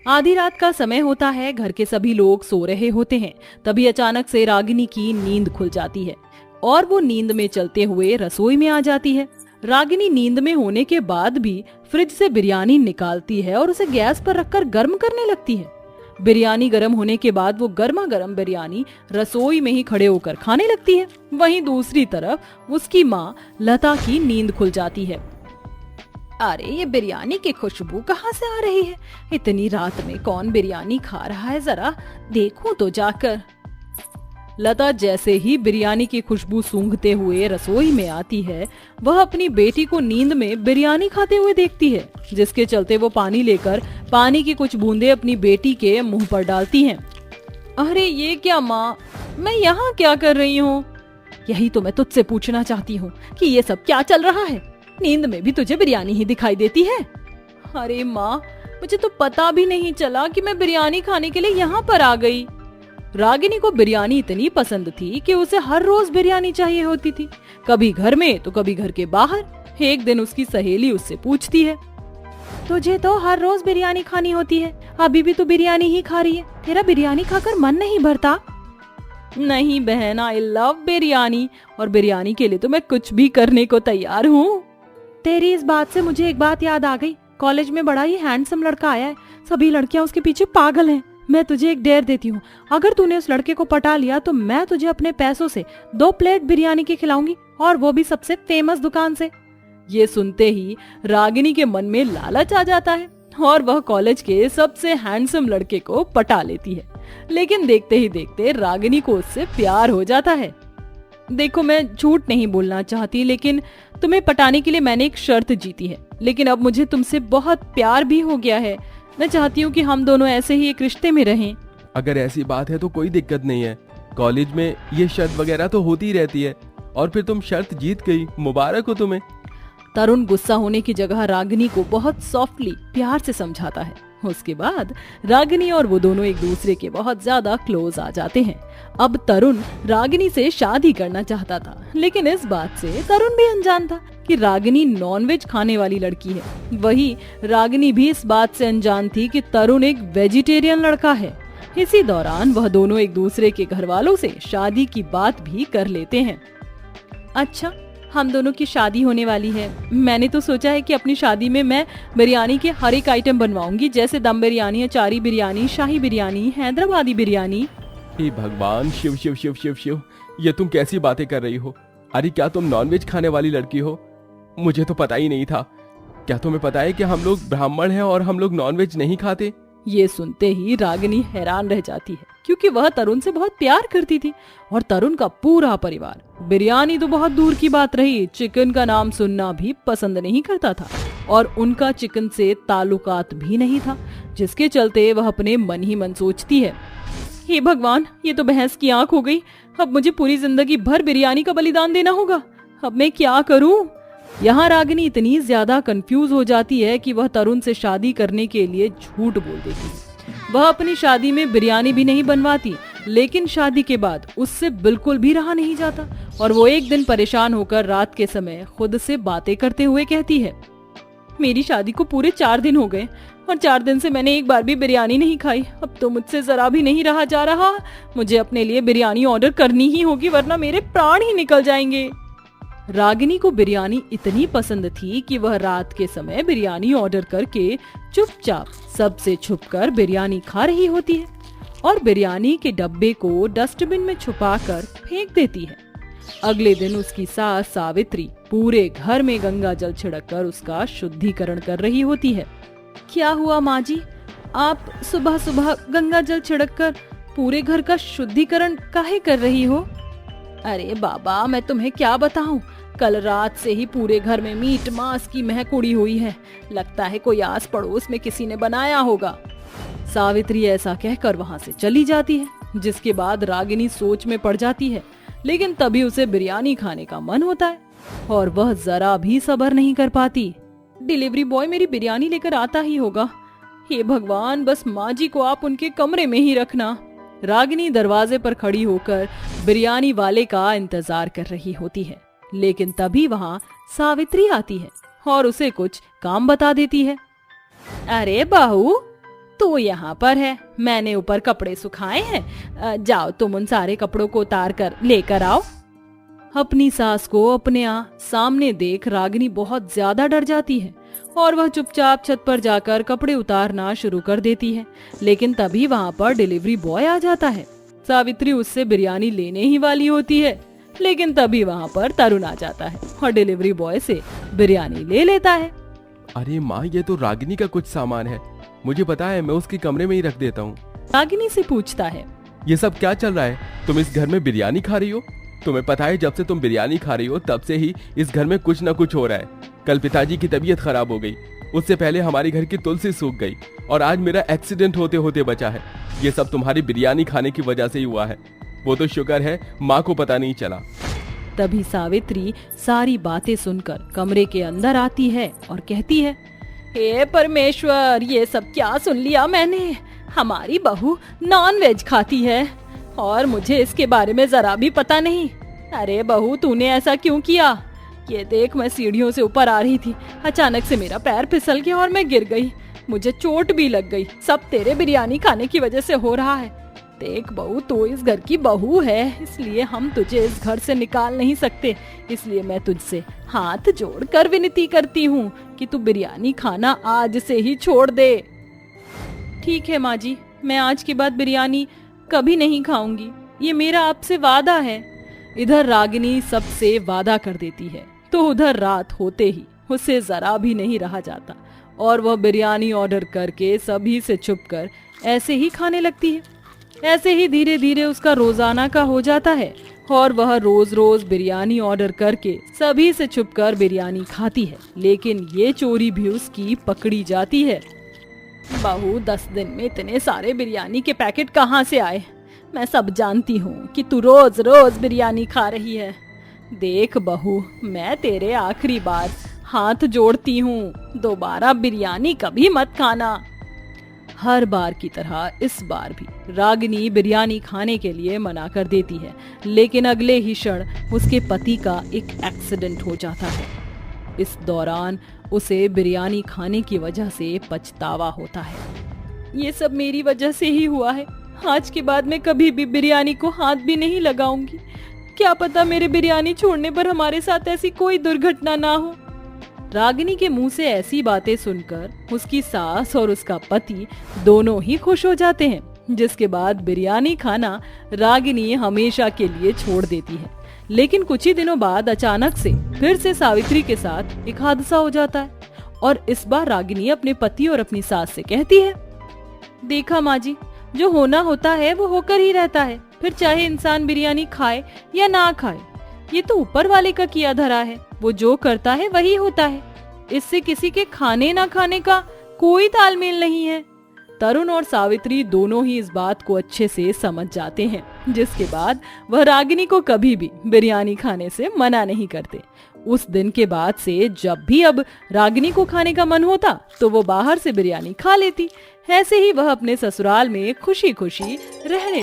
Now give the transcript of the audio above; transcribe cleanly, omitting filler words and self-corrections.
आधी रात का समय होता है, घर के सभी लोग सो रहे होते हैं। तभी अचानक से रागिनी की नींद खुल जाती है और वो नींद में चलते हुए रसोई में आ जाती है। रागिनी नींद में होने के बाद भी फ्रिज से बिरयानी निकालती है और उसे गैस पर रखकर गर्म करने लगती है। बिरयानी गर्म होने के बाद वो गर्मा गर्म बिरयानी रसोई में ही खड़े होकर खाने लगती है। वहीं दूसरी तरफ उसकी माँ लता की नींद खुल जाती है। अरे ये बिरयानी की खुशबू कहाँ से आ रही है? इतनी रात में कौन बिरयानी खा रहा है, जरा देखूं तो जाकर। लता जैसे ही बिरयानी की खुशबू सूंघते हुए रसोई में आती है, वह अपनी बेटी को नींद में बिरयानी खाते हुए देखती है, जिसके चलते वो पानी लेकर पानी की कुछ बूंदें अपनी बेटी के मुंह पर डालती हैं। अरे ये क्या माँ, मैं यहाँ क्या कर रही हूँ? यही तो मैं तुझसे पूछना चाहती हूँ कि ये सब क्या चल रहा है? नींद में भी तुझे बिरयानी ही दिखाई देती है। अरे माँ, मुझे तो पता भी नहीं चला कि मैं बिरयानी खाने के लिए यहाँ पर आ गई। रागिनी को बिरयानी इतनी पसंद थी कि उसे हर रोज बिरयानी चाहिए होती थी, कभी घर में तो कभी घर के बाहर। एक दिन उसकी सहेली उससे पूछती है, तुझे तो हर रोज बिरयानी खानी होती है, अभी भी तू बिरयानी ही खा रही है, तेरा बिरयानी खाकर मन नहीं भरता? नहीं बहन, आई लव बिरयानी, और बिरयानी के लिए तो मैं कुछ भी करने को तैयार हूँ। तेरी इस बात से मुझे एक बात याद आ गई। कॉलेज में बड़ा ही हैंडसम लड़का आया है, सभी लड़कियां उसके पीछे पागल हैं। मैं तुझे एक डेयर देती हूँ, अगर तूने उस लड़के को पटा लिया तो मैं तुझे अपने पैसों से 2 प्लेट बिरयानी की खिलाऊंगी, और वो भी सबसे फेमस दुकान से। ये सुनते ही रागिनी के मन में लालच आ जाता है और वह कॉलेज के सबसे हैंडसम लड़के को पटा लेती है। लेकिन देखते ही देखते रागिनी को उससे प्यार हो जाता है। देखो, मैं झूठ नहीं बोलना चाहती, लेकिन तुम्हें पटाने के लिए मैंने एक शर्त जीती है। लेकिन अब मुझे तुमसे बहुत प्यार भी हो गया है। मैं चाहती हूँ कि हम दोनों ऐसे ही एक रिश्ते में रहें। अगर ऐसी बात है तो कोई दिक्कत नहीं है, कॉलेज में ये शर्त वगैरह तो होती रहती है, और फिर तुम शर्त जीत गई, मुबारक हो तुम्हें। तरुण गुस्सा होने की जगह रागिनी को बहुत सॉफ्टली प्यार से समझाता है। उसके बाद रागिनी और वो दोनों एक दूसरे के बहुत ज्यादा क्लोज आ जाते हैं। अब तरुण रागिनी से शादी करना चाहता था, लेकिन इस बात से तरुण भी अनजान था कि रागिनी नॉनवेज खाने वाली लड़की है। वही रागिनी भी इस बात से अनजान थी कि तरुण एक वेजिटेरियन लड़का है। इसी दौरान वह दोनों एक दूसरे के घर वालों से शादी की बात भी कर लेते हैं। अच्छा, हम दोनों की शादी होने वाली है। मैंने तो सोचा है कि अपनी शादी में मैं बिरयानी के हर एक आइटम बनवाऊंगी, जैसे दम बिरयानी, अचारी बिरयानी, शाही बिरयानी, हैदराबादी बिरयानी। हे भगवान, शिव शिव शिव शिव शिव, ये तुम कैसी बातें कर रही हो? अरे क्या तुम नॉनवेज खाने वाली लड़की हो? मुझे तो पता ही नहीं था। क्या तुम्हें पता है कि हम लोग ब्राह्मण हैं और हम लोग नॉनवेज नहीं खाते? ये सुनते ही रागिनी हैरान रह जाती है, क्योंकि वह तरुण से बहुत प्यार करती थी और तरुण का पूरा परिवार बिरयानी तो बहुत दूर की बात रही, चिकन का नाम सुनना भी पसंद नहीं करता था, और उनका चिकन से ताल्लुकात भी नहीं था, जिसके चलते वह अपने मन ही मन सोचती है, हे भगवान, ये तो भैंस की आंख हो गई। अब मुझे पूरी जिंदगी भर बिरयानी का बलिदान देना होगा। अब मैं क्या करूं? यहाँ रागिनी इतनी ज्यादा कंफ्यूज हो जाती है कि वह तरुण से शादी करने के लिए झूठ बोल देती है। वह अपनी शादी में बिरयानी भी नहीं बनवाती, लेकिन शादी के बाद उससे बिल्कुल भी रहा नहीं जाता, और वो एक दिन परेशान होकर रात के समय खुद से बातें करते हुए कहती है, मेरी शादी को पूरे 4 दिन हो गए और 4 दिन से मैंने एक बार भी बिरयानी नहीं खाई। अब तो मुझसे जरा भी नहीं रहा जा रहा। मुझे अपने लिए बिरयानी ऑर्डर करनी ही होगी, वरना मेरे प्राण ही निकल जाएंगे। रागिनी को बिरयानी इतनी पसंद थी कि वह रात के समय बिरयानी ऑर्डर करके चुपचाप सबसे छुपकर बिरयानी खा रही होती है और बिरयानी के डब्बे को डस्टबिन में छुपाकर फेंक देती है। अगले दिन उसकी सास सावित्री पूरे घर में गंगा जल छिड़ककर उसका शुद्धिकरण कर रही होती है। क्या हुआ माँ जी, आप सुबह सुबह गंगा जल छिड़ककर पूरे घर का शुद्धिकरण काहे कर रही हो? अरे बाबा, मैं तुम्हें क्या बताऊं, कल रात से ही पूरे घर में मीट मांस की महक उड़ी हुई है। लगता है कोई आस पड़ोस में किसी ने बनाया होगा। सावित्री ऐसा कहकर वहां से चली जाती है, जिसके बाद रागिनी सोच में पड़ जाती है, लेकिन तभी उसे बिरयानी खाने का मन होता है और वह जरा भी सब्र नहीं कर पाती। डिलीवरी बॉय मेरी बिरयानी लेकर आता ही होगा। हे भगवान, बस माँ जी को आप उनके कमरे में ही रखना। रागिनी दरवाजे पर खड़ी होकर बिरयानी वाले का इंतजार कर रही होती है, लेकिन तभी वहां सावित्री आती है और उसे कुछ काम बता देती है। अरे बहू, तू यहाँ पर है, मैंने ऊपर कपड़े सुखाए हैं, जाओ तुम उन सारे कपड़ों को उतार कर लेकर आओ। अपनी सास को अपने सामने देख रागिनी बहुत ज्यादा डर जाती है और वह चुपचाप छत पर जाकर कपड़े उतारना शुरू कर देती है। लेकिन तभी वहाँ पर डिलीवरी बॉय आ जाता है। सावित्री उससे बिरयानी लेने ही वाली होती है, लेकिन तभी वहाँ पर तरुण आ जाता है और डिलीवरी बॉय से बिरयानी ले लेता है। अरे माँ, ये तो रागिनी का कुछ सामान है, मुझे पता है, मैं उसके कमरे में ही रख देता हूँ। रागिनी से पूछता है, ये सब क्या चल रहा है? तुम इस घर में बिरयानी खा रही हो? तुम्हें पता है जब से तुम बिरयानी खा रही हो तब से ही इस घर में कुछ न कुछ हो रहा है। कल पिताजी की तबीयत खराब हो गई, उससे पहले हमारे घर की तुलसी सूख गई और आज मेरा एक्सीडेंट होते होते बचा है। ये सब तुम्हारी बिरयानी खाने की वजह से ही हुआ है। वो तो शुक्र है माँ को पता नहीं चला। तभी सावित्री सारी बातें सुनकर कमरे के अंदर आती है और कहती है, हे परमेश्वर, ये सब क्या सुन लिया मैंने। हमारी बहू नॉन वेज खाती है और मुझे इसके बारे में जरा भी पता नहीं। अरे बहू, तूने ऐसा क्यों किया? ये देख, मैं सीढ़ियों से ऊपर आ रही थी, अचानक से मेरा पैर फिसल गया और मैं गिर गई, मुझे चोट भी लग गई। सब तेरे बिरयानी खाने की वजह से हो रहा है। देख बहू, तू इस घर की बहू है, इसलिए हम तुझे इस घर से निकाल नहीं सकते। इसलिए मैं तुझसे हाथ जोड़कर विनती करती हूँ कि तू बिरयानी खाना आज से ही छोड़ दे। ठीक है माँ जी, मैं आज के बाद बिरयानी कभी नहीं खाऊंगी, ये मेरा आपसे वादा है। इधर रागिनी सबसे वादा कर देती है तो उधर रात होते ही उसे जरा भी नहीं रहा जाता और वह बिरयानी ऑर्डर करके सभी से छुपकर ऐसे ही खाने लगती है। ऐसे ही धीरे धीरे उसका रोजाना का हो जाता है और वह रोज रोज बिरयानी ऑर्डर करके सभी से छुपकर बिरयानी खाती है। लेकिन ये चोरी भी उसकी पकड़ी जाती है। बहू, 10 दिन में इतने सारे बिरयानी के पैकेट कहाँ से आए? मैं सब जानती हूँ कि तू रोज रोज बिरयानी खा रही है। देख बहू, मैं तेरे आखिरी बार हाथ जोड़ती हूँ, दोबारा बिरयानी कभी मत खाना। हर बार की तरह इस बार भी रागिनी बिरयानी खाने के लिए मना कर देती है, लेकिन अगले ही क्षण उसके पति का एक एक्सीडेंट हो जाता है। इस दौरान उसे बिरयानी खाने की वजह से पछतावा होता है। ये सब मेरी वजह से ही हुआ है। आज के बाद मैं कभी भी बिरयानी को हाथ भी नहीं लगाऊंगी। क्या पता मेरे बिरयानी छोड़ने पर हमारे साथ ऐसी कोई दुर्घटना ना हो। रागिनी के मुंह से ऐसी बातें सुनकर उसकी सास और उसका पति दोनों ही खुश हो जाते हैं, जिसके बाद बिरयानी खाना रागिनी हमेशा के लिए छोड़ देती है। लेकिन कुछ ही दिनों बाद अचानक से फिर से सावित्री के साथ एक हादसा हो जाता है और इस बार रागिनी अपने पति और अपनी सास से कहती है, देखा माँ जी, जो होना होता है वो होकर ही रहता है, फिर चाहे इंसान बिरयानी खाए या ना खाए, ये तो ऊपर वाले का किया धरा है, वो जो करता है वही होता है। इससे किसी के खाने ना खाने का कोई तालमेल नहीं है। तरुण और सावित्री दोनों ही इस बात को अच्छे से समझ जाते हैं, जिसके बाद वह रागिनी को कभी भी बिरयानी खाने से मना नहीं करते। उस दिन के बाद से जब भी अब रागिनी को खाने का मन होता तो वो बाहर से बिरयानी खा लेती। ऐसे ही वह अपने ससुराल में खुशी खुशी रहने